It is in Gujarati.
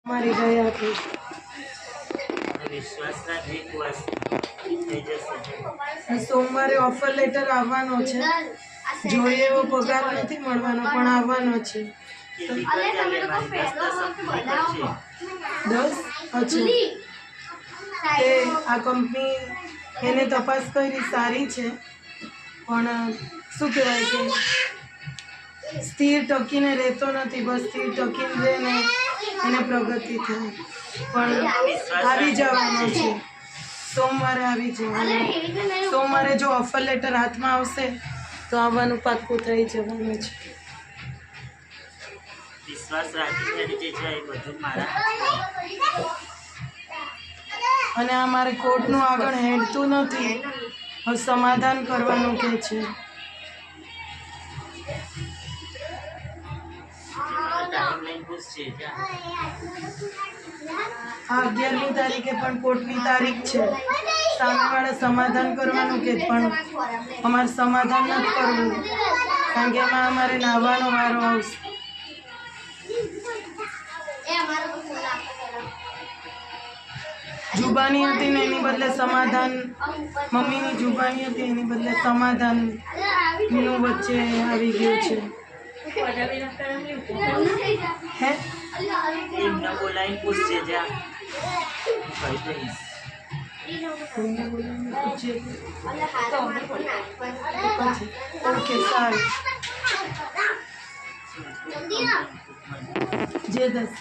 મારી રહ્યા છે સોમવારે ઓફર લેટર આવવાનો છે જોઈએ એવો પગાર નથી મળવાનો પણ આવવાનો છે 10 અચ્છા તે આ કંપની એને તપાસ કરી સારી છે પણ શું કહેવાય કે સ્થિર ટકીને રહેતો નથી બસ સ્થિર ટકીને રહે ને એને પ્રગતિ થાય પણ આવી જવાનો છે સોમવારે આવી જવાનું સોમવારે જો ઓફર લેટર હાથમાં આવશે તો આવવાનું પાક્કું થઈ જવાનું છે વિશ્વાસ રાખીને જે છે એ બધું મારા અને આ મારે કોર્ટનું આગળ હેડતું નથી હવે સમાધાન કરવાનું કે છે ટાઈમ લઈને પૂછશે આ 11મી તારીખે પણ કોર્ટની તારીખ છે સામેવાળા સમાધાન કરવાનું કે પણ અમારે સમાધાન નથી કરવું કારણ કે એમાં અમારે નાહવાનો વારો આવશે જુબાની હતી ને એની બદલે સમાધાન મમ્મીની જુબાની હતી એની બદલે સમાધાનનું વચ્ચે આવી ગયું છે હે એમને બોલાવીને પૂછશે જ્યાં કહી દઈશ ઓકે સારું જે દસ